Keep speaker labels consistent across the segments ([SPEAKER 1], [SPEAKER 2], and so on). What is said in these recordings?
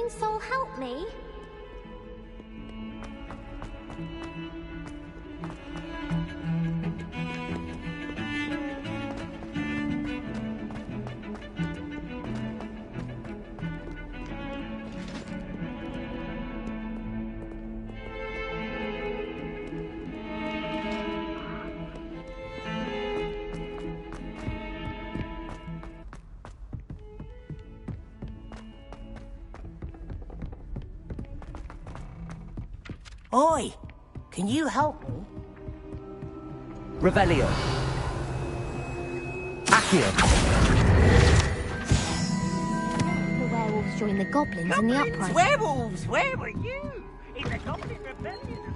[SPEAKER 1] Moon Soul help me?
[SPEAKER 2] Oi! Can you help me?
[SPEAKER 3] Revelio. Accio.
[SPEAKER 1] The werewolves joined the goblins in the uprising.
[SPEAKER 2] Werewolves! Where were you? In the Goblin Rebellion?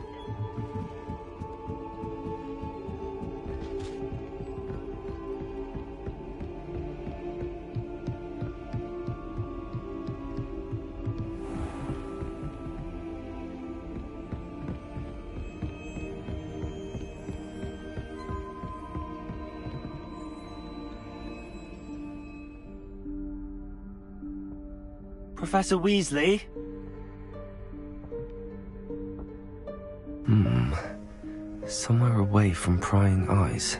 [SPEAKER 4] Professor Weasley?
[SPEAKER 3] Somewhere away from prying eyes.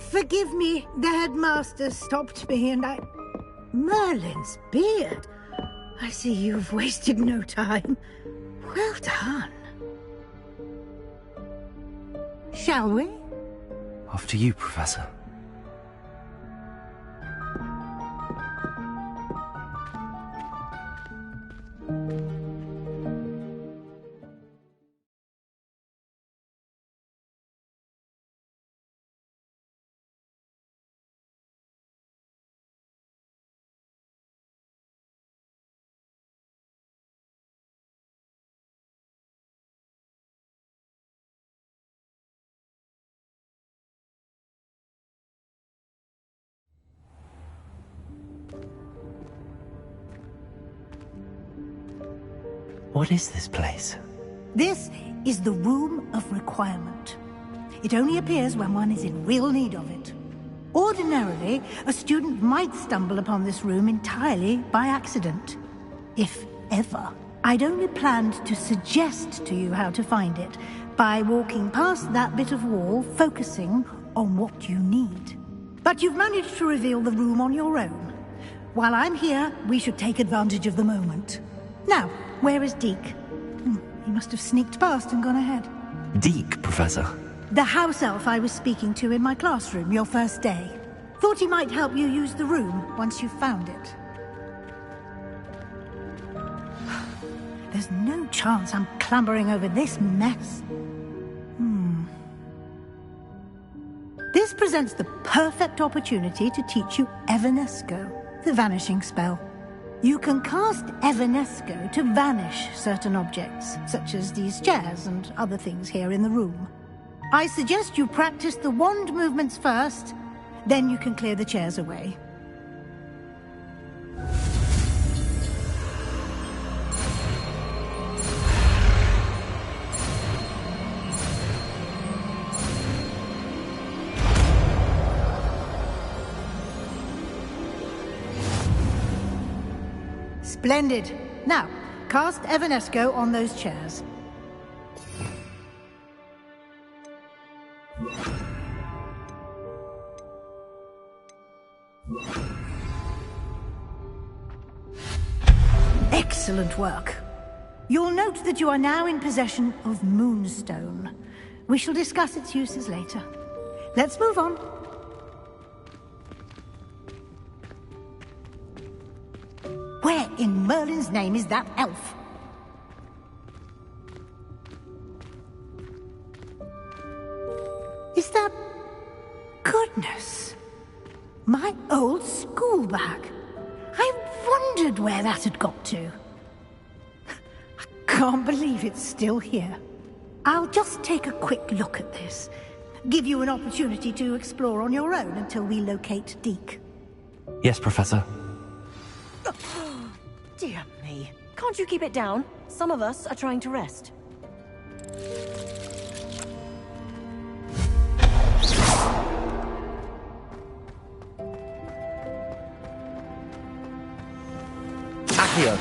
[SPEAKER 5] Forgive me, the headmaster stopped me and I... Merlin's beard! I see you've wasted no time. Well done. Shall we?
[SPEAKER 3] After you, Professor. What is this place?
[SPEAKER 5] This is the Room of Requirement. It only appears when one is in real need of it. Ordinarily, a student might stumble upon this room entirely by accident. If ever. I'd only planned to suggest to you how to find it by walking past that bit of wall, focusing on what you need. But you've managed to reveal the room on your own. While I'm here, we should take advantage of the moment. Now, where is Deke? He must have sneaked past and gone ahead.
[SPEAKER 3] Deke, Professor.
[SPEAKER 5] The house elf I was speaking to in my classroom your first day. Thought he might help you use the room once you've found it. There's no chance I'm clambering over this mess. This presents the perfect opportunity to teach you Evanesco, the vanishing spell. You can cast Evanesco to vanish certain objects, such as these chairs and other things here in the room. I suggest you practice the wand movements first, then you can clear the chairs away. Splendid. Now, cast Evanesco on those chairs. Excellent work. You'll note that you are now in possession of Moonstone. We shall discuss its uses later. Let's move on. Where in Merlin's name is that elf? Is that... Goodness! My old school bag. I wondered where that had got to. I can't believe it's still here. I'll just take a quick look at this. give you an opportunity to explore on your own until we locate Deke.
[SPEAKER 3] Yes, Professor.
[SPEAKER 6] Dear me. Can't you keep it down? Some of us are trying to rest.
[SPEAKER 3] Accio!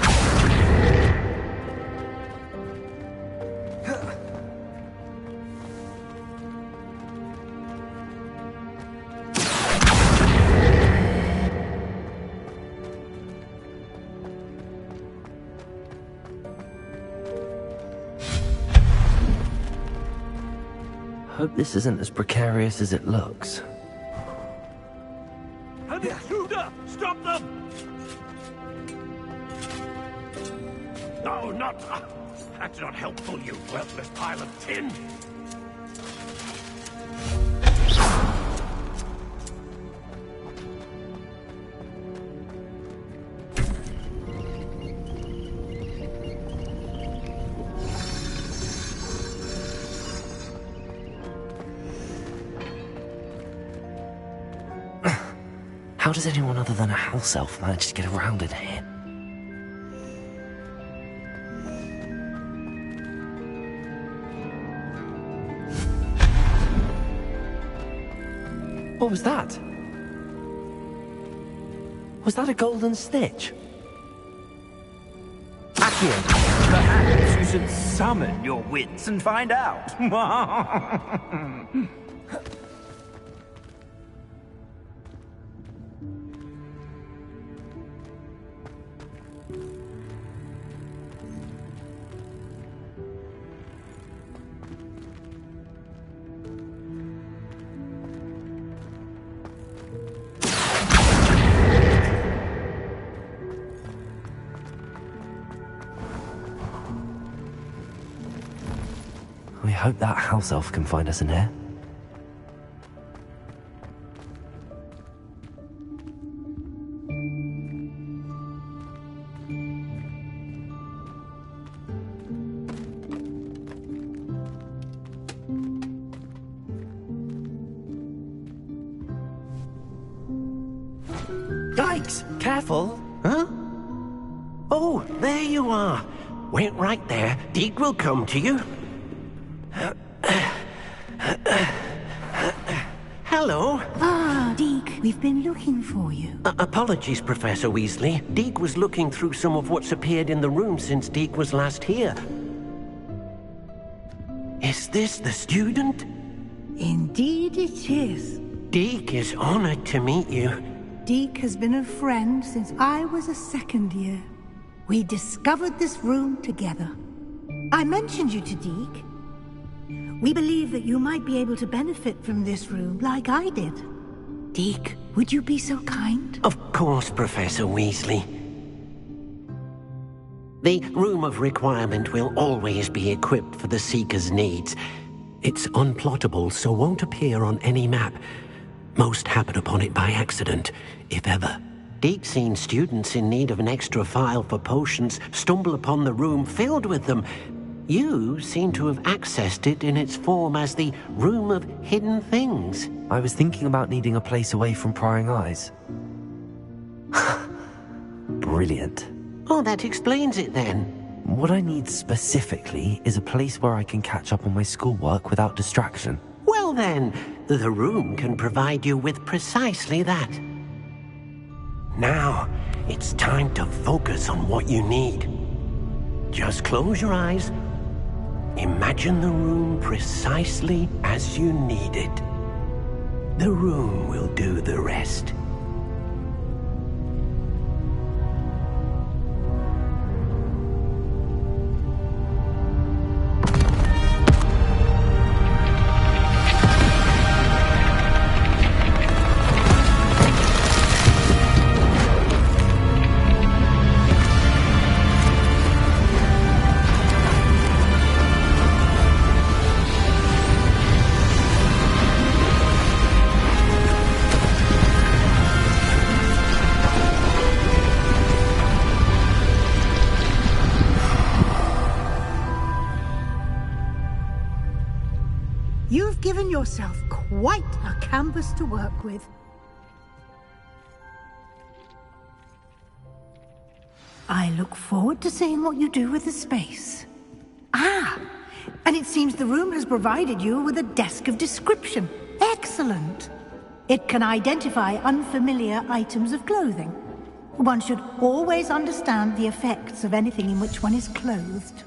[SPEAKER 3] Hope this isn't as precarious as it looks.
[SPEAKER 2] An intruder! Stop them! No, not... that's not helpful, you worthless pile of tin!
[SPEAKER 3] How does anyone other than a house elf manage to get around in here? What was that? Was that a golden snitch? Accio!
[SPEAKER 2] Perhaps you should summon your wits and find out.
[SPEAKER 3] I hope that house elf can find us in here.
[SPEAKER 7] Yikes! Careful! Huh? Oh, there you are. Wait right there. Deke will come to you. Hello.
[SPEAKER 5] Ah, Deke, we've been looking for you.
[SPEAKER 7] Apologies, Professor Weasley. Deke was looking through some of what's appeared in the room since Deke was last here. Is this the student?
[SPEAKER 5] Indeed it is.
[SPEAKER 7] Deke is honored to meet you.
[SPEAKER 5] Deke has been a friend since I was a second year. We discovered this room together. I mentioned you to Deke. We believe that you might be able to benefit from this room like I did. Deke, would you be so kind?
[SPEAKER 7] Of course, Professor Weasley. The Room of Requirement will always be equipped for the Seeker's needs. It's unplottable, so won't appear on any map. Most happen upon it by accident, if ever. Deke's seen students in need of an extra file for potions stumble upon the room filled with them. You seem to have accessed it in its form as the Room of Hidden Things.
[SPEAKER 3] I was thinking about needing a place away from prying eyes. Brilliant.
[SPEAKER 7] Oh, that explains it then.
[SPEAKER 3] What I need specifically is a place where I can catch up on my schoolwork without distraction.
[SPEAKER 7] Well then, the room can provide you with precisely that. Now, it's time to focus on what you need. Just close your eyes. Imagine the room precisely as you need it. The room will do the rest.
[SPEAKER 5] You've given yourself quite a canvas to work with. I look forward to seeing what you do with the space. Ah, and it seems the room has provided you with a desk of description. Excellent. It can identify unfamiliar items of clothing. One should always understand the effects of anything in which one is clothed.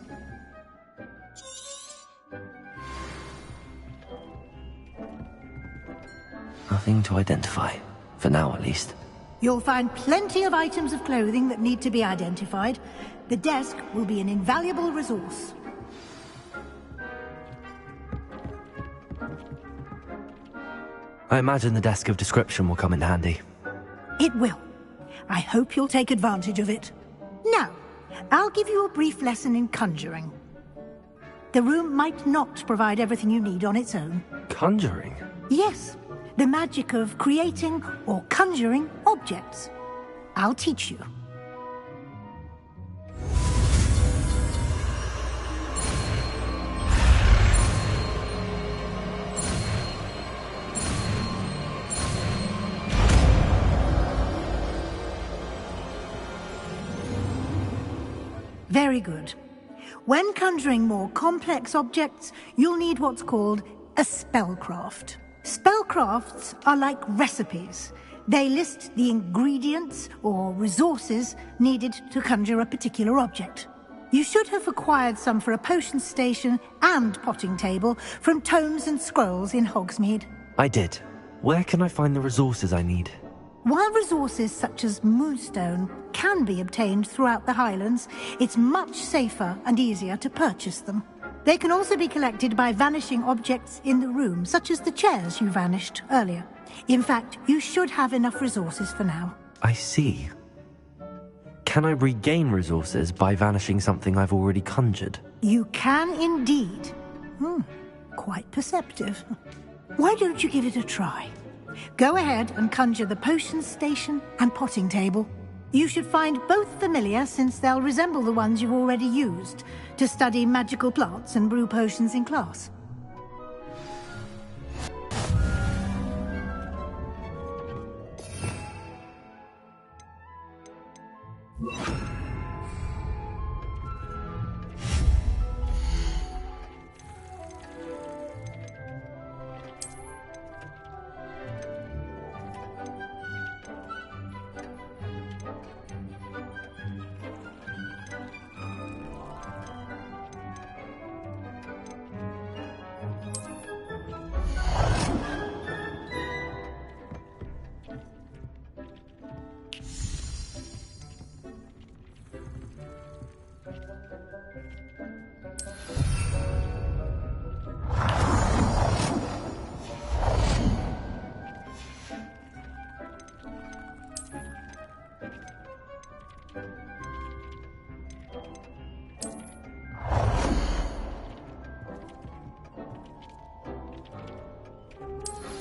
[SPEAKER 3] Nothing to identify. For now, at least.
[SPEAKER 5] You'll find plenty of items of clothing that need to be identified. The desk will be an invaluable resource.
[SPEAKER 3] I imagine the desk of description will come in handy.
[SPEAKER 5] It will. I hope you'll take advantage of it. Now, I'll give you a brief lesson in conjuring. The room might not provide everything you need on its own.
[SPEAKER 3] Conjuring?
[SPEAKER 5] Yes, the magic of creating or conjuring objects. I'll teach you. Very good. When conjuring more complex objects, you'll need what's called a spellcraft. Spellcrafts are like recipes. They list the ingredients or resources needed to conjure a particular object. You should have acquired some for a potion station and potting table from tomes and scrolls in Hogsmeade.
[SPEAKER 3] I did. Where can I find the resources I need?
[SPEAKER 5] While resources such as moonstone can be obtained throughout the Highlands, it's much safer and easier to purchase them. They can also be collected by vanishing objects in the room, such as the chairs you vanished earlier. In fact, you should have enough resources for now.
[SPEAKER 3] I see. Can I regain resources by vanishing something I've already conjured?
[SPEAKER 5] You can indeed. Quite perceptive. Why don't you give it a try? Go ahead and conjure the potion station and potting table. You should find both familiar, since they'll resemble the ones you've already used to study magical plants and brew potions in class.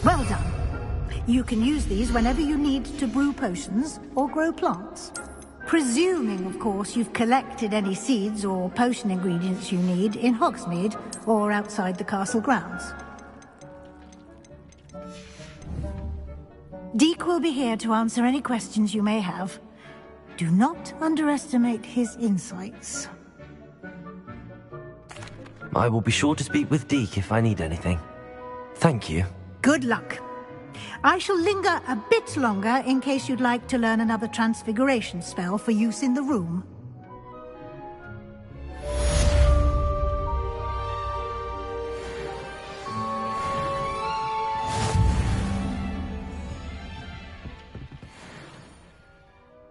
[SPEAKER 5] Well done. You can use these whenever you need to brew potions or grow plants. Presuming, of course, you've collected any seeds or potion ingredients you need in Hogsmeade or outside the castle grounds. Deek will be here to answer any questions you may have. Do not underestimate his insights.
[SPEAKER 3] I will be sure to speak with Deke if I need anything. Thank you.
[SPEAKER 5] Good luck. I shall linger a bit longer in case you'd like to learn another transfiguration spell for use in the room.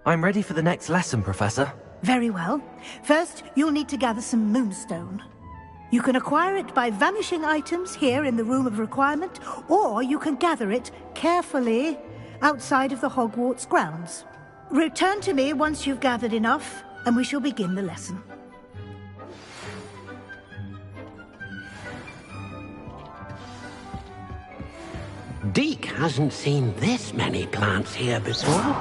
[SPEAKER 3] I'm ready for the next lesson, Professor.
[SPEAKER 5] Very well. First, you'll need to gather some moonstone. You can acquire it by vanishing items here in the Room of Requirement, or you can gather it carefully outside of the Hogwarts grounds. Return to me once you've gathered enough, and we shall begin the lesson.
[SPEAKER 7] Deke hasn't seen this many plants here before.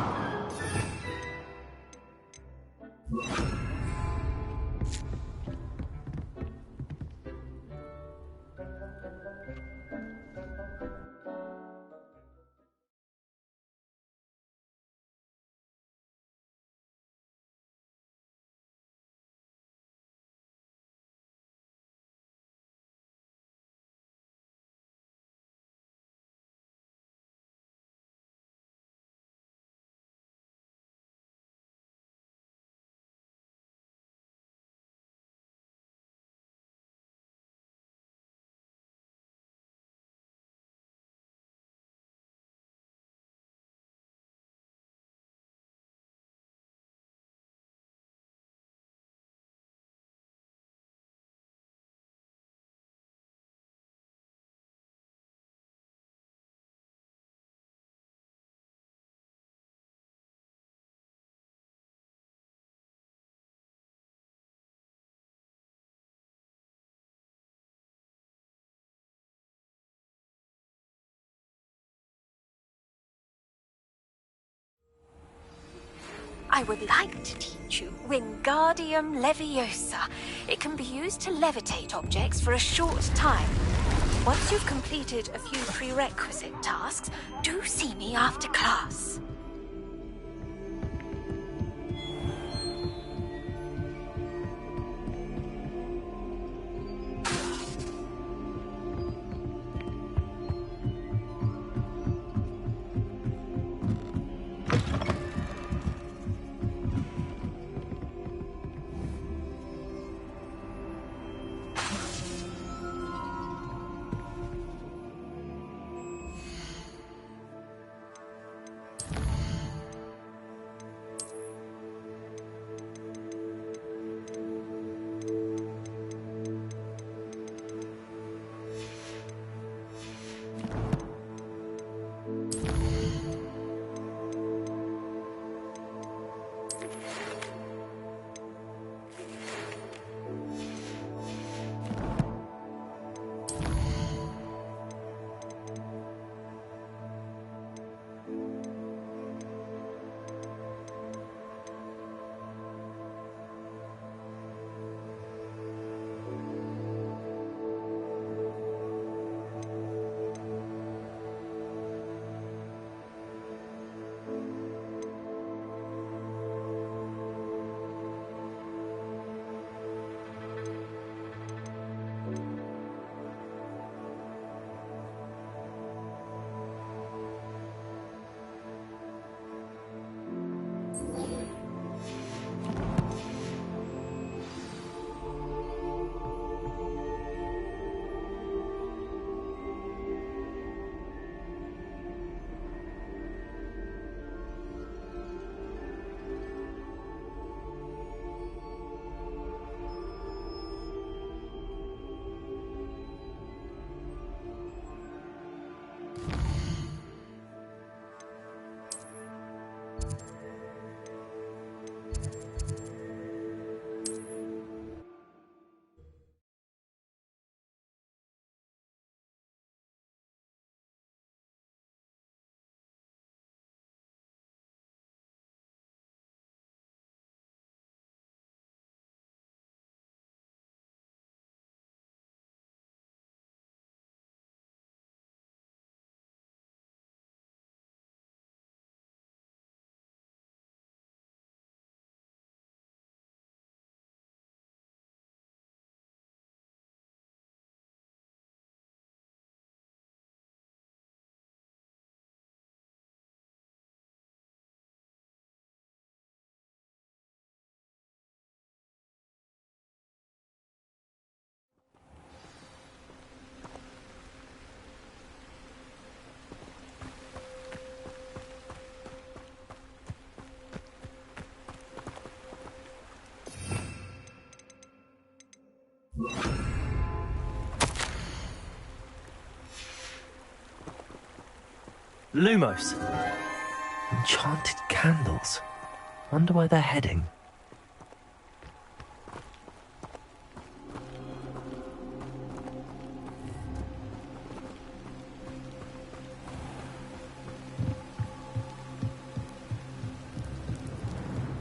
[SPEAKER 8] I would like to teach you Wingardium Leviosa. It can be used to levitate objects for a short time. Once you've completed a few prerequisite tasks, do see me after class.
[SPEAKER 4] Lumos.
[SPEAKER 3] Enchanted candles. Wonder where they're heading.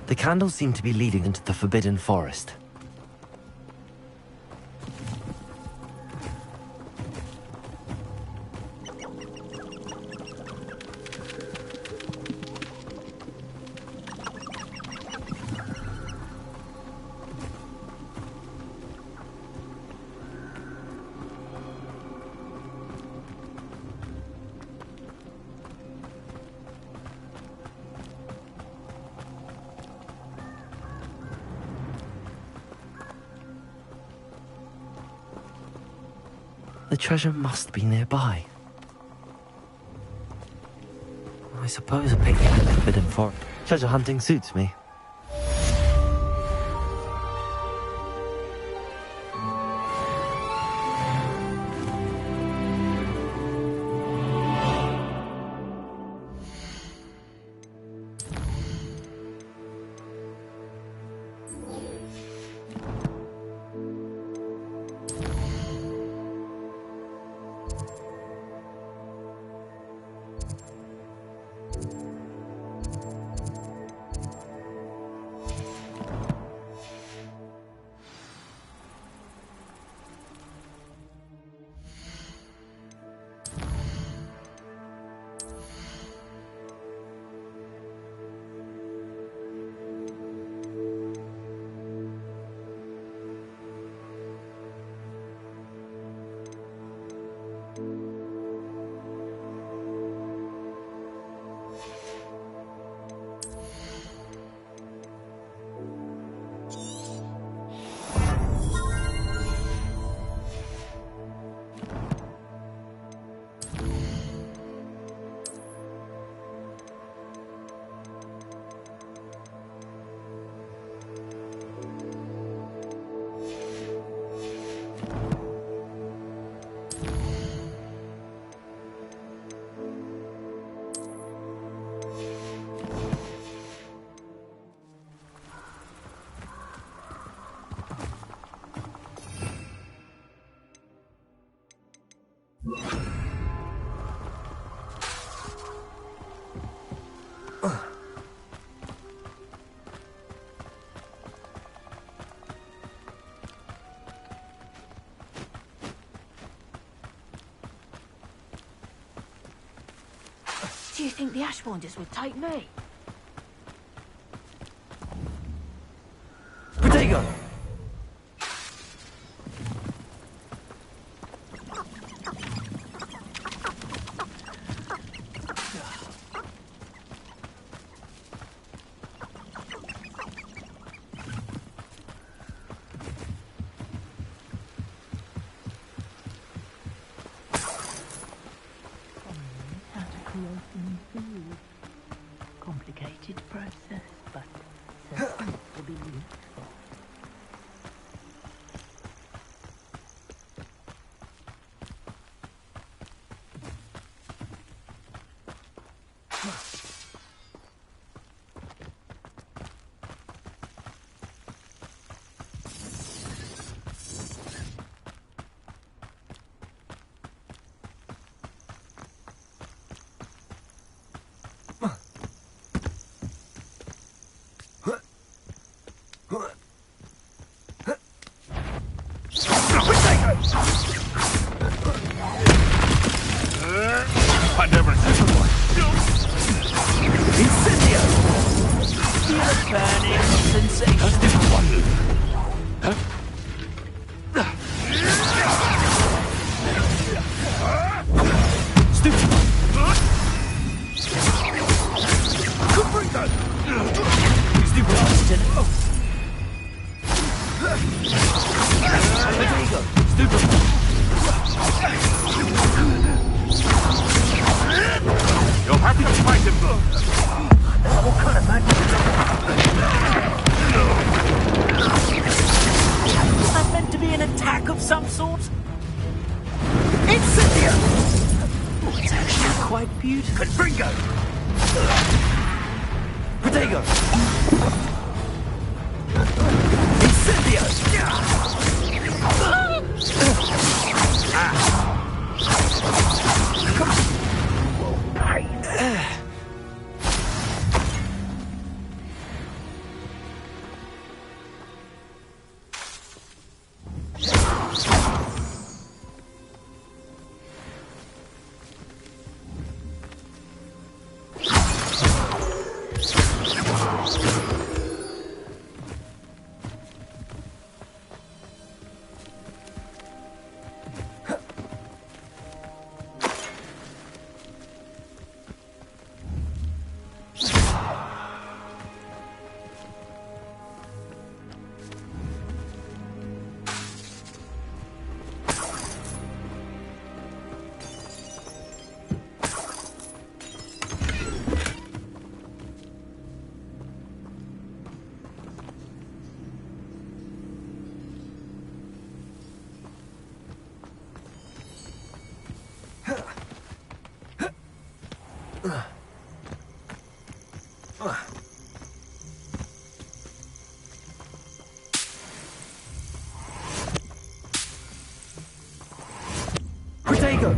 [SPEAKER 3] The candles seem to be leading into the Forbidden Forest. The treasure must be nearby. I suppose a picnic in the Forbidden Forest. Treasure hunting suits me.
[SPEAKER 6] Do you think the Ashwanders would take me?
[SPEAKER 4] Protego!
[SPEAKER 5] Complicated process, but certainly will be useful.
[SPEAKER 2] I never
[SPEAKER 4] Incendio! Feel a burning sensation. Huh? Stupid! Stupid bastard! There you go. Stupid!
[SPEAKER 2] You'll have to fight him.
[SPEAKER 4] What kind of magic? Is that meant to be an attack of some sort? Incendio! Oh, it's actually quite beautiful. Confringo! Protego! Incendio! Protego!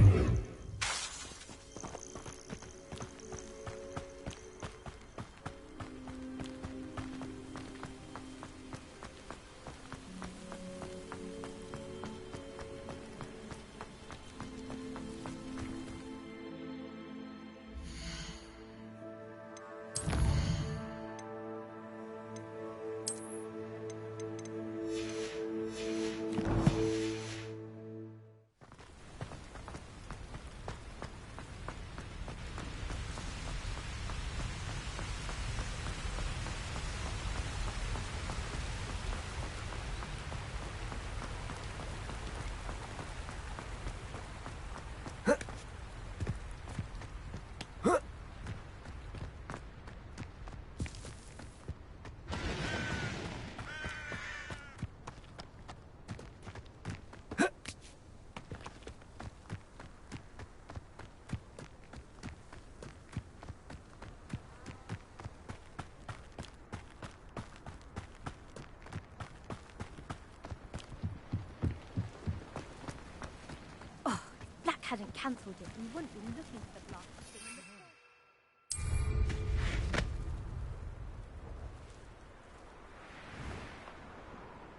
[SPEAKER 1] hadn't cancelled it, we wouldn't be looking for the block.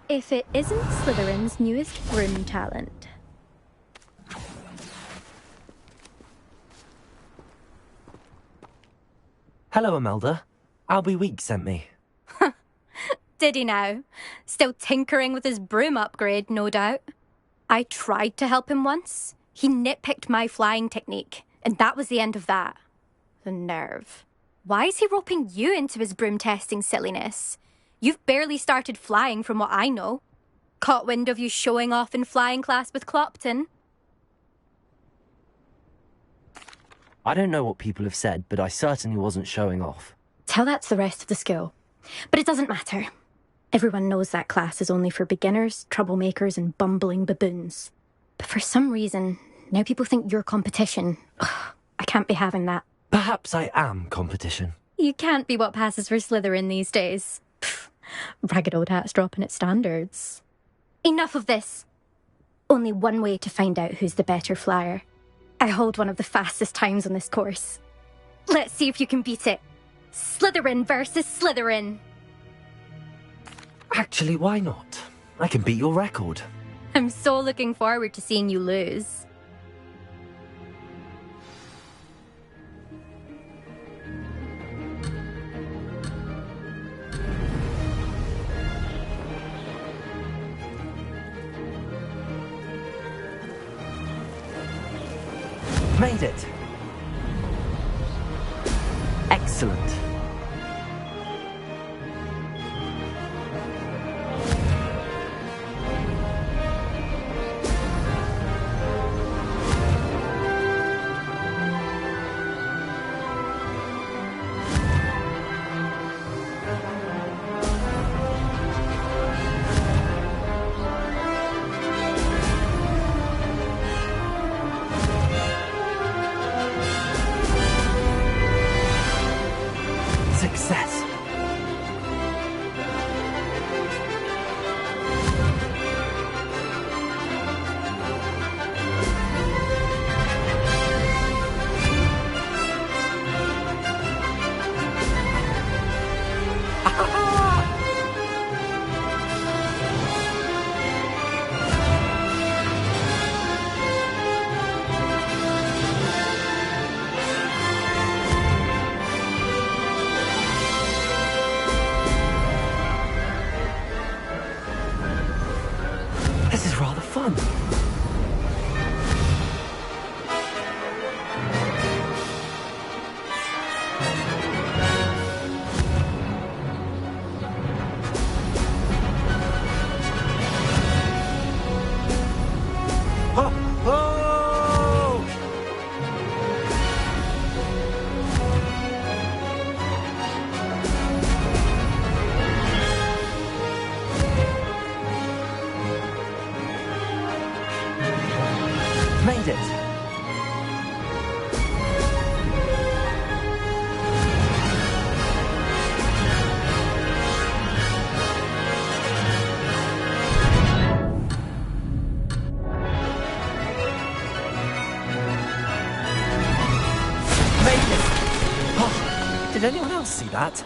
[SPEAKER 1] If it isn't Slytherin's newest broom talent.
[SPEAKER 3] Hello, Imelda. Albie Week sent me.
[SPEAKER 1] Did he now? Still tinkering with his broom upgrade, no doubt. I tried to help him once. He nitpicked my flying technique, and that was the end of that. The nerve. Why is he roping you into his broom testing silliness? You've barely started flying from what I know. Caught wind of you showing off in flying class with Clopton?
[SPEAKER 3] I don't know what people have said, but I certainly wasn't showing off.
[SPEAKER 1] Tell that to the rest of the school. But it doesn't matter. Everyone knows that class is only for beginners, troublemakers, and bumbling baboons. But for some reason, now people think you're competition. Ugh, I can't be having that.
[SPEAKER 3] Perhaps I am competition.
[SPEAKER 1] You can't be what passes for Slytherin these days. Pfft, ragged old hat's dropping its standards. Enough of this. Only one way to find out who's the better flyer. I hold one of the fastest times on this course. Let's see if you can beat it. Slytherin versus Slytherin.
[SPEAKER 3] Actually, why not? I can beat your record.
[SPEAKER 1] I'm so looking forward to seeing you lose.
[SPEAKER 3] Made it. Excellent. Success. This is rather fun. Ho, ho! Made it. Made it. Oh, did anyone else see that?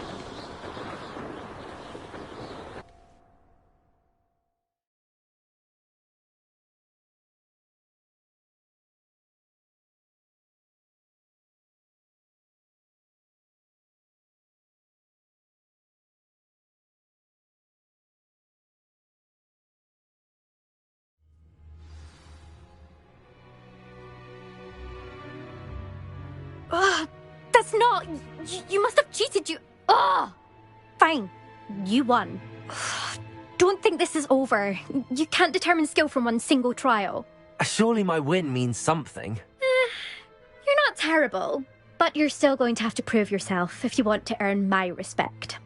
[SPEAKER 1] Ugh, that's not... You must have cheated, you... Ugh! Fine. You won. Ugh, don't think this is over. You can't determine skill from one single trial.
[SPEAKER 3] Surely my win means something.
[SPEAKER 1] You're not terrible, but you're still going to have to prove yourself if you want to earn my respect.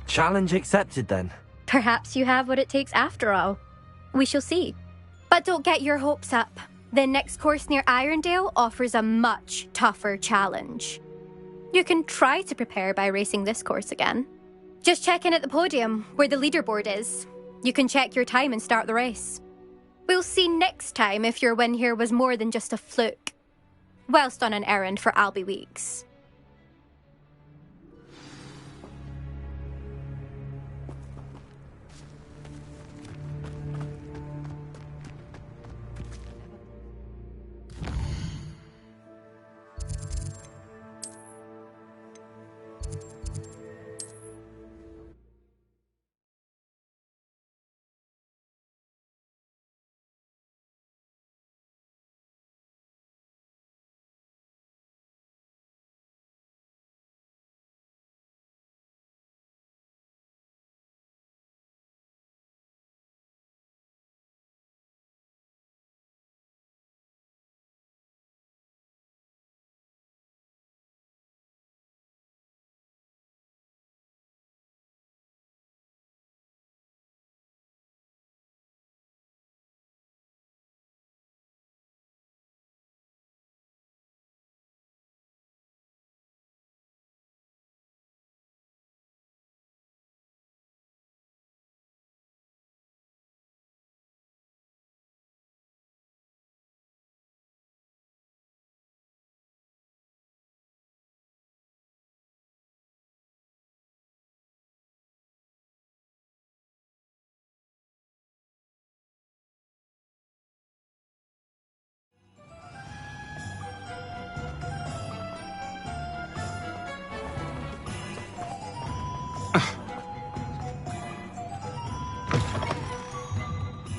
[SPEAKER 3] Challenge accepted then.
[SPEAKER 1] Perhaps you have what it takes after all. We shall see. But don't get your hopes up. The next course near Irondale offers a much tougher challenge. You can try to prepare by racing this course again. Just check in at the podium, where the leaderboard is. You can check your time and start the race. We'll see next time if your win here was more than just a fluke. Whilst on an errand for Albie Weeks.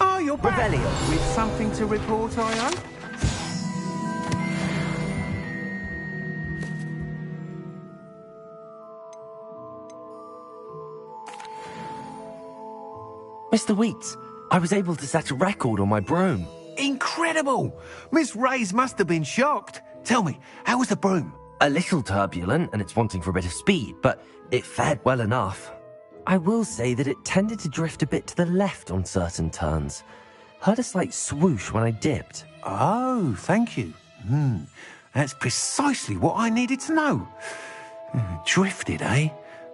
[SPEAKER 9] Oh, you're back.
[SPEAKER 3] Revelio.
[SPEAKER 9] With something to report, I hope?
[SPEAKER 3] Mr. Weeks, I was able to set a record on my broom.
[SPEAKER 9] Incredible! Miss Reyes must have been shocked. Tell me, how was the broom?
[SPEAKER 3] A little turbulent and it's wanting for a bit of speed, but it fared well enough. I will say that it tended to drift a bit to the left on certain turns. Heard a slight swoosh when I dipped.
[SPEAKER 9] Oh, thank you. That's precisely what I needed to know. Drifted, eh?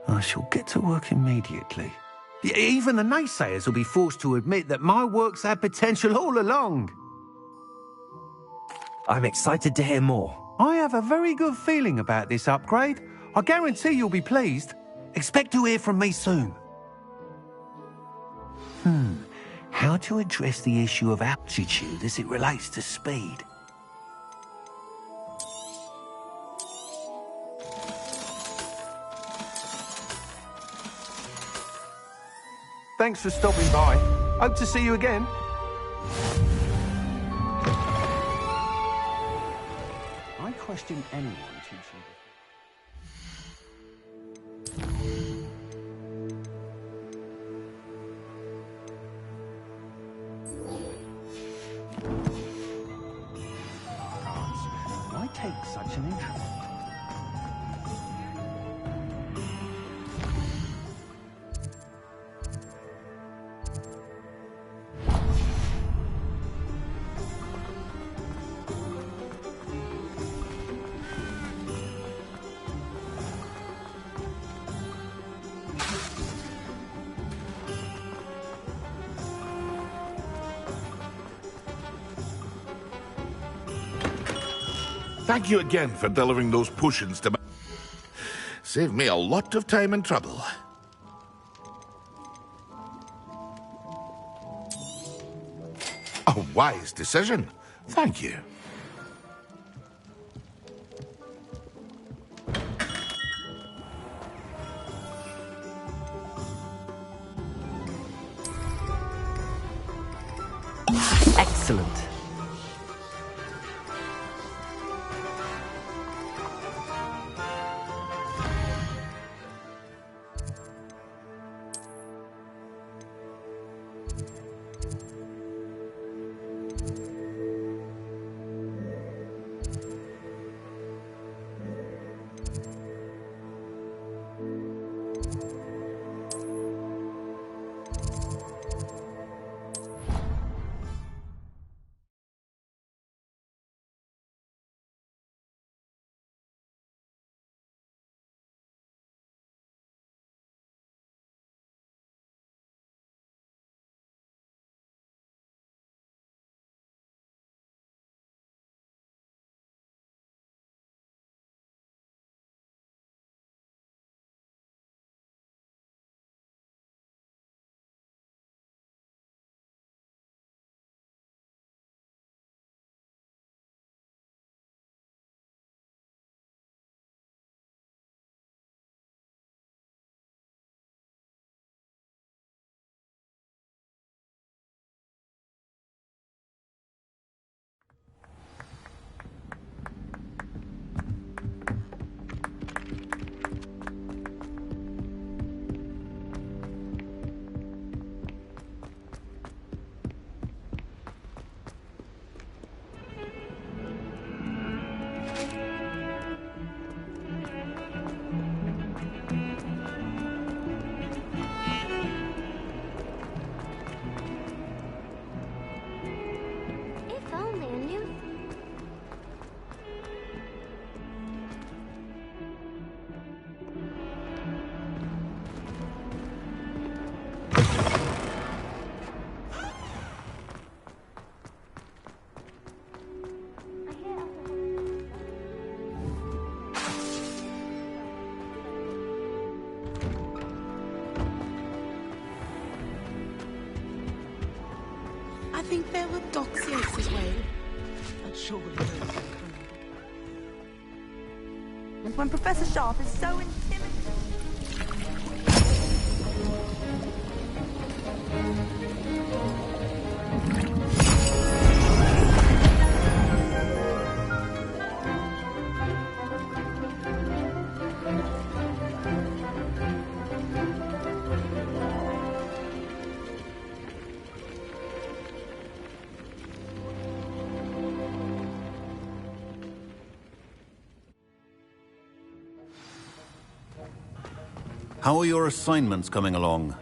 [SPEAKER 9] I shall get to work immediately. Even the naysayers will be forced to admit that my work's had potential all along.
[SPEAKER 3] I'm excited to hear more.
[SPEAKER 9] I have a very good feeling about this upgrade. I guarantee you'll be pleased. Expect to hear from me soon. How to address the issue of altitude as it relates to speed? Thanks for stopping by. Hope to see you again. I question anyone teaching. Why take such an interest?
[SPEAKER 2] Thank you again for delivering those potions to me. Saved me a lot of time and trouble. A wise decision. Thank you.
[SPEAKER 3] Excellent.
[SPEAKER 4] think there were doxiates as well. But surely those are criminal.
[SPEAKER 6] When Professor Sharp is so intimidating.
[SPEAKER 9] How are your assignments coming along?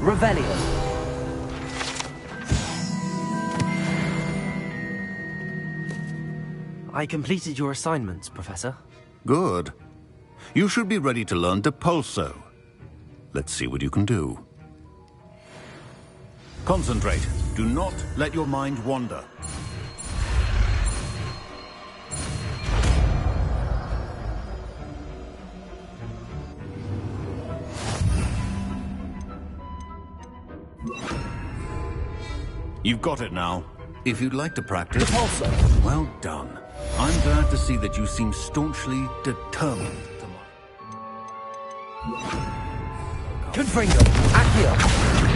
[SPEAKER 3] Revelio. I completed your assignments, Professor.
[SPEAKER 9] Good. You should be ready to learn Depulso. Let's see what you can do. Concentrate. Do not let your mind wander. You've got it now. If you'd like to practice...
[SPEAKER 3] Depulso.
[SPEAKER 9] Well done. I'm glad to see that you seem staunchly determined.
[SPEAKER 3] Confringo. Accio.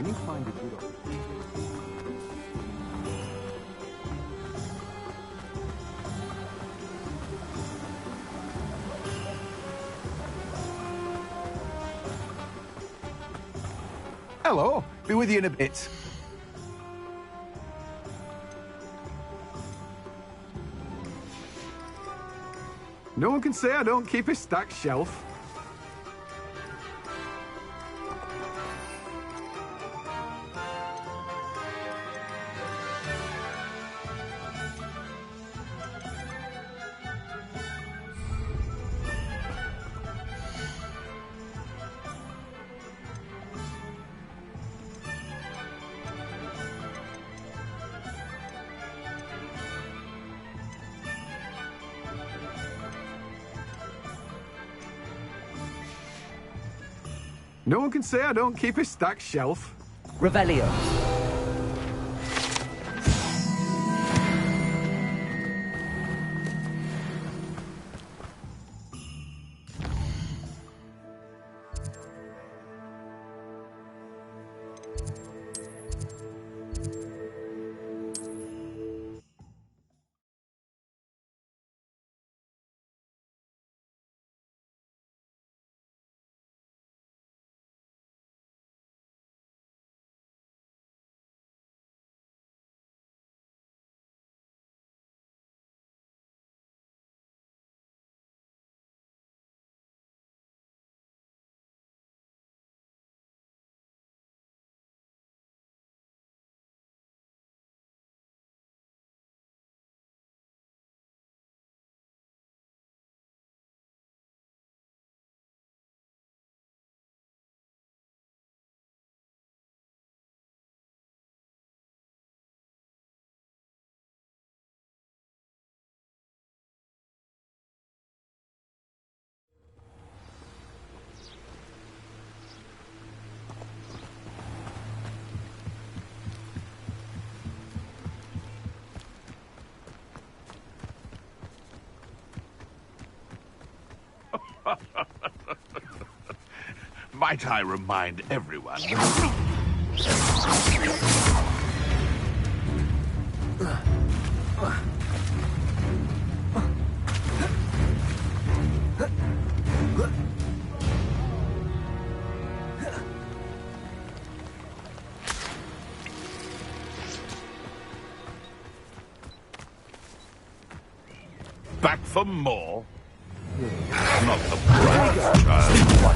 [SPEAKER 10] me find a good opportunity.
[SPEAKER 9] Hello. Be with you in a bit.
[SPEAKER 10] No one can say I don't keep a stacked shelf. No one can say I don't keep a stacked shelf.
[SPEAKER 3] Revelio.
[SPEAKER 2] Might I remind everyone? Back for more? Not the prize, child.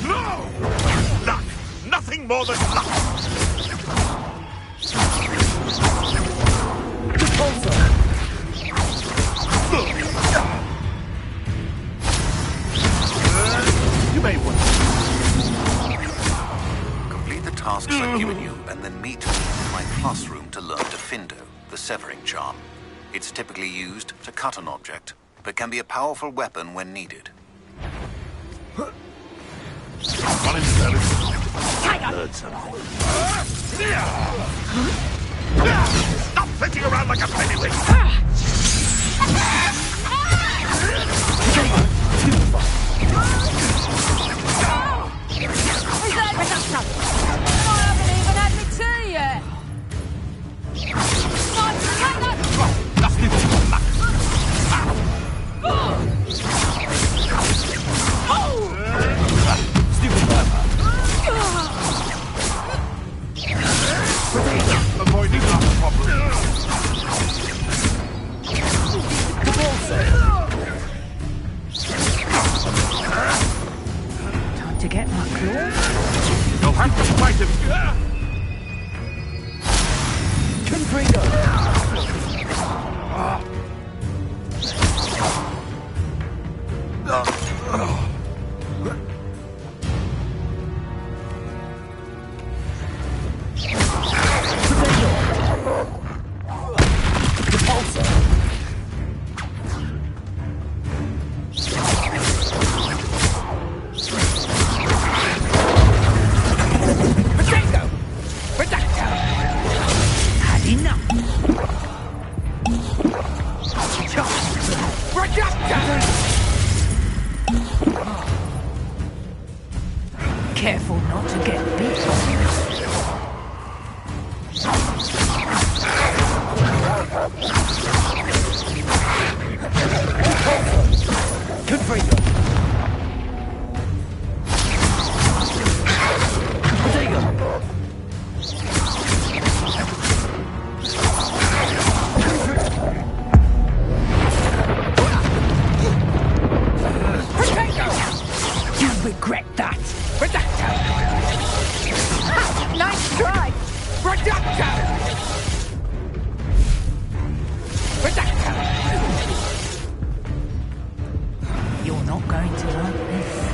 [SPEAKER 2] No! Luck! Nothing more than luck! You may want
[SPEAKER 11] Complete the tasks I've given you, and then meet me in my classroom to learn Defindo, the severing charm. It's typically used to cut an object, but can be a powerful weapon when needed.
[SPEAKER 2] Heard something. Stop flitting around like a pennywig! Avoiding that problem.
[SPEAKER 5] Time to get my claws.
[SPEAKER 2] You'll have to fight him.
[SPEAKER 4] Careful not to get bit.
[SPEAKER 3] Confringo! Potato!
[SPEAKER 4] You'll regret that. Reducto! Nice try! Reducto! Reducto! You're not going to like this.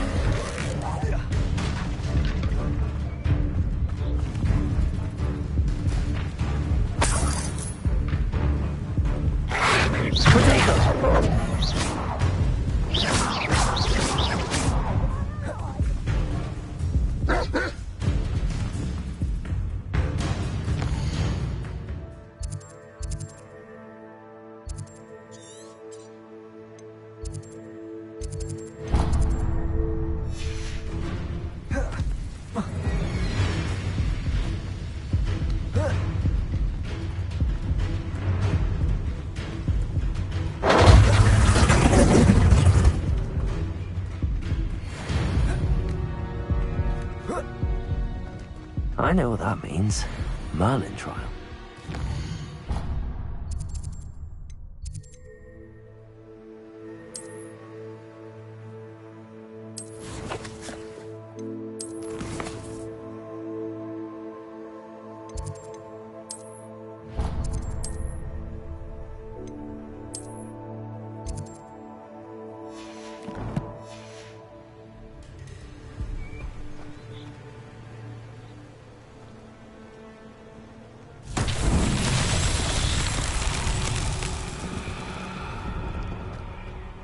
[SPEAKER 3] I know what that means. Merlin trial.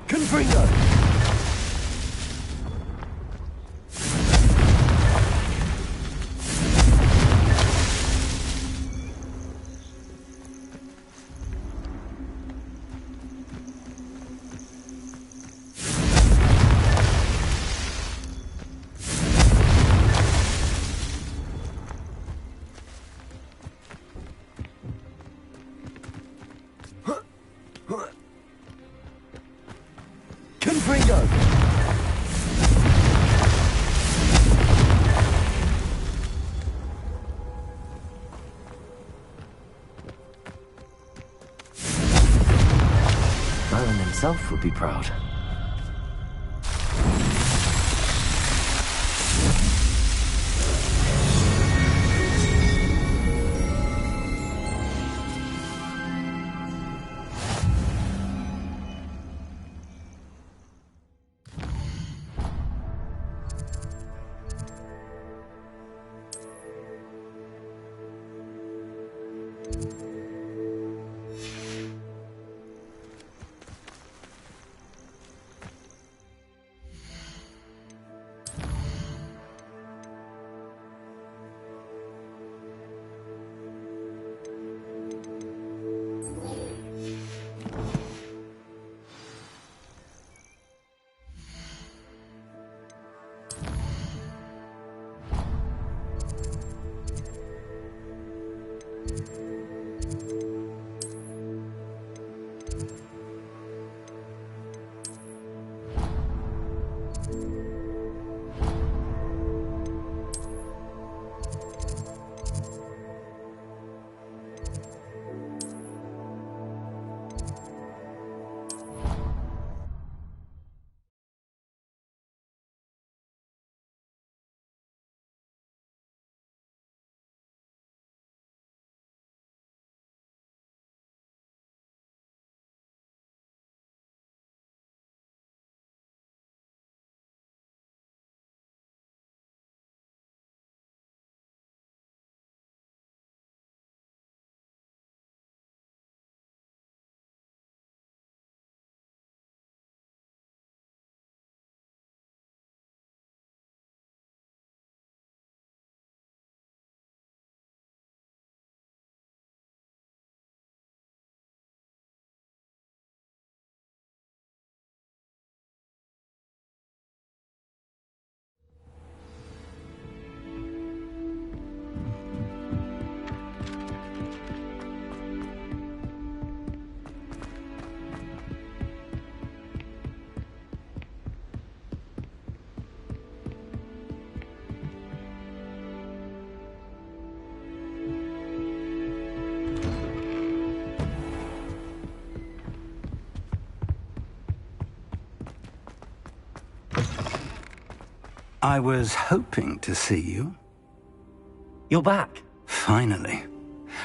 [SPEAKER 3] Confringo! Confringo! Merlin himself would be proud.
[SPEAKER 9] I was hoping to see you.
[SPEAKER 3] You're back.
[SPEAKER 9] Finally.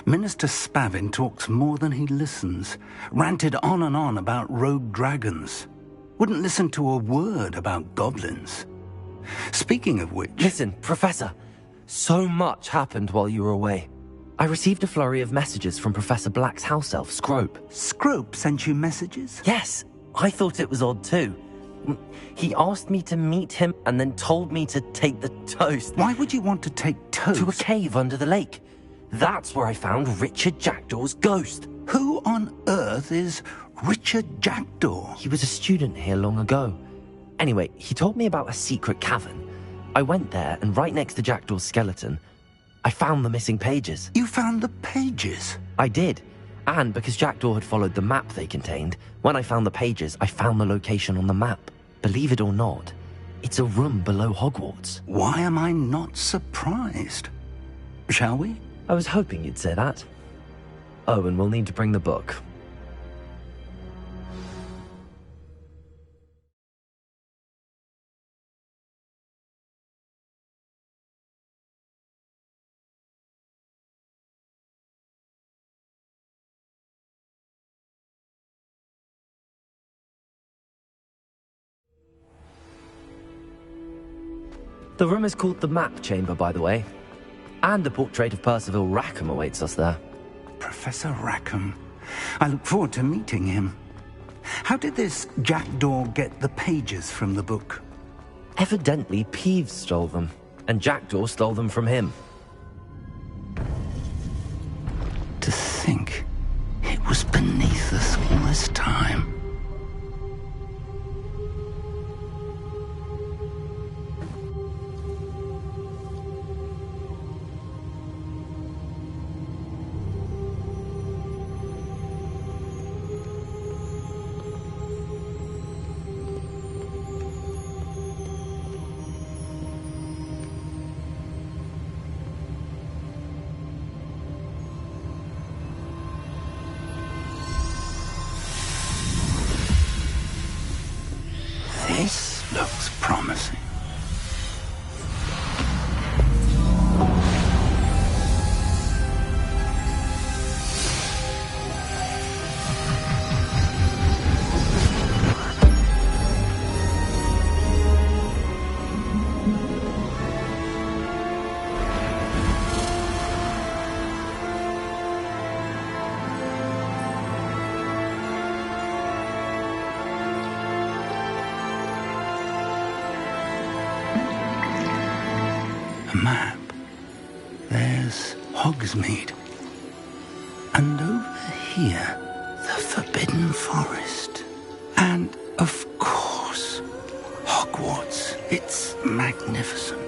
[SPEAKER 9] Minister Spavin talks more than he listens. Ranted on and on about rogue dragons. Wouldn't listen to a word about goblins. Speaking of which...
[SPEAKER 3] Listen, Professor. So much happened while you were away. I received a flurry of messages from Professor Black's house elf, Scrope.
[SPEAKER 9] Scrope sent you messages?
[SPEAKER 3] Yes. I thought it was odd too. He asked me to meet him and then told me to take the toast.
[SPEAKER 9] Why would you want to take toast?
[SPEAKER 3] To a cave under the lake. That's where I found Richard Jackdaw's ghost.
[SPEAKER 9] Who on earth is Richard Jackdaw?
[SPEAKER 3] He was a student here long ago. Anyway, he told me about a secret cavern. I went there, and right next to Jackdaw's skeleton, I found the missing pages.
[SPEAKER 9] You found the pages?
[SPEAKER 3] I did. And because Jackdaw had followed the map they contained, when I found the pages, I found the location on the map. Believe it or not, it's a room below Hogwarts.
[SPEAKER 9] Why am I not surprised? Shall we?
[SPEAKER 3] I was hoping you'd say that. Oh, and we'll need to bring the book. The room is called the Map Chamber, by the way. And a portrait of Percival Rackham awaits us there.
[SPEAKER 9] Professor Rackham. I look forward to meeting him. How did this Jackdaw get the pages from the book?
[SPEAKER 3] Evidently, Peeves stole them, and Jackdaw stole them from him.
[SPEAKER 9] To think it was beneath us all this time. This looks promising. Map. There's Hogsmeade. And over here, the Forbidden Forest. And, of course, Hogwarts. It's magnificent.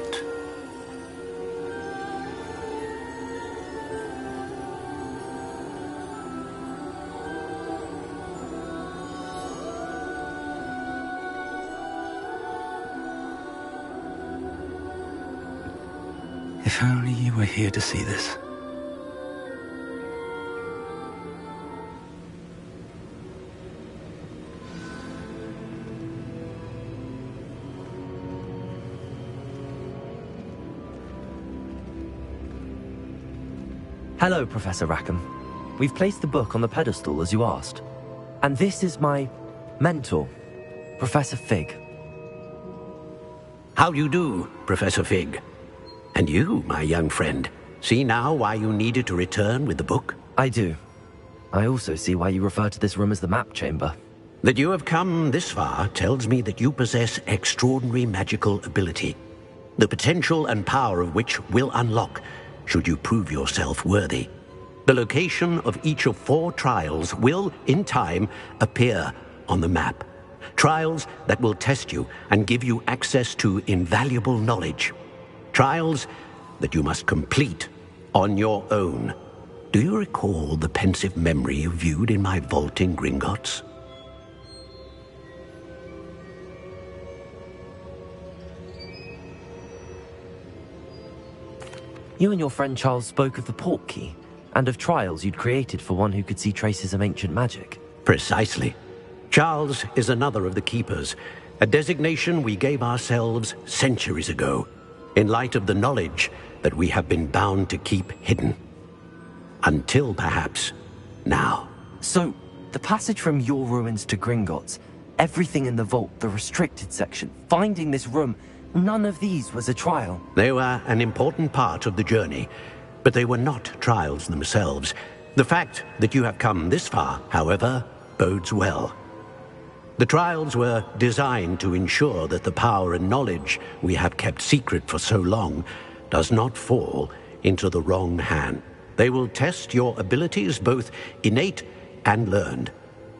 [SPEAKER 9] If only you were here to see this.
[SPEAKER 3] Hello, Professor Rackham. We've placed the book on the pedestal as you asked. And this is my mentor, Professor Fig.
[SPEAKER 7] How do you do, Professor Fig? And you, my young friend, see now why you needed to return with the book?
[SPEAKER 3] I do. I also see why you refer to this room as the Map Chamber.
[SPEAKER 7] That you have come this far tells me that you possess extraordinary magical ability, the potential and power of which will unlock should you prove yourself worthy. The location of each of 4 trials will, in time, appear on the map. Trials that will test you and give you access to invaluable knowledge. Trials that you must complete on your own. Do you recall the pensive memory you viewed in my vault in Gringotts?
[SPEAKER 3] You and your friend Charles spoke of the portkey, and of trials you'd created for one who could see traces of ancient magic.
[SPEAKER 7] Precisely. Charles is another of the keepers, A designation we gave ourselves centuries ago, in light of the knowledge that we have been bound to keep hidden. Until perhaps now.
[SPEAKER 3] So, the passage from your ruins to Gringotts, everything in the vault, the restricted section, finding this room, none of these was a trial.
[SPEAKER 7] They were an important part of the journey, but they were not trials themselves. The fact that you have come this far, however, bodes well. The trials were designed to ensure that the power and knowledge we have kept secret for so long does not fall into the wrong hand. They will test your abilities, both innate and learned.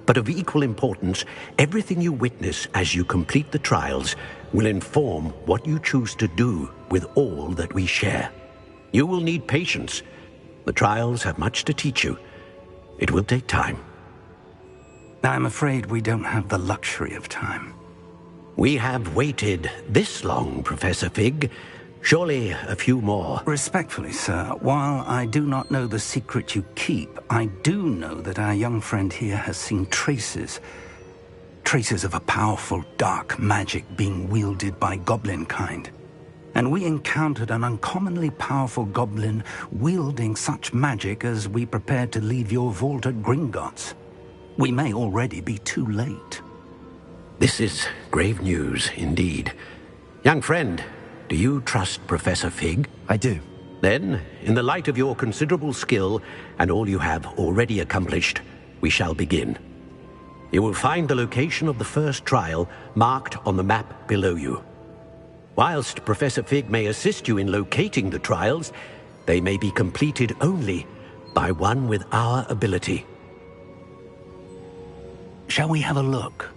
[SPEAKER 7] But of equal importance, everything you witness as you complete the trials will inform what you choose to do with all that we share. You will need patience. The trials have much to teach you. It will take time.
[SPEAKER 9] I'm afraid we don't have the luxury of time.
[SPEAKER 7] We have waited this long, Professor Fig. Surely a few more.
[SPEAKER 9] Respectfully, sir, while I do not know the secret you keep, I do know that our young friend here has seen traces of a powerful dark magic being wielded by goblin kind. And we encountered an uncommonly powerful goblin wielding such magic as we prepared to leave your vault at Gringotts. We may already be too late.
[SPEAKER 7] This is grave news indeed. Young friend, do you trust Professor Fig?
[SPEAKER 3] I do.
[SPEAKER 7] Then, in the light of your considerable skill and all you have already accomplished, we shall begin. You will find the location of the first trial marked on the map below you. Whilst Professor Fig may assist you in locating the trials, they may be completed only by one with our ability.
[SPEAKER 9] Shall we have a look?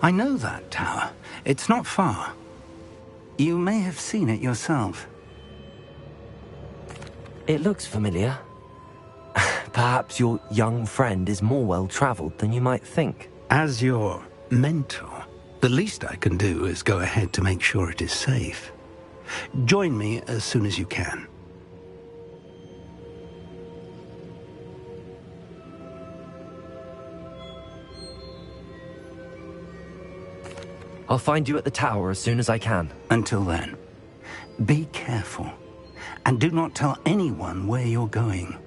[SPEAKER 9] I know that tower. It's not far. You may have seen it yourself.
[SPEAKER 3] It looks familiar. Perhaps your young friend is more well-traveled than you might think.
[SPEAKER 9] As your mentor, the least I can do is go ahead to make sure it is safe. Join me as soon as you can.
[SPEAKER 3] I'll find you at the tower as soon as I can.
[SPEAKER 9] Until then, be careful, and do not tell anyone where you're going.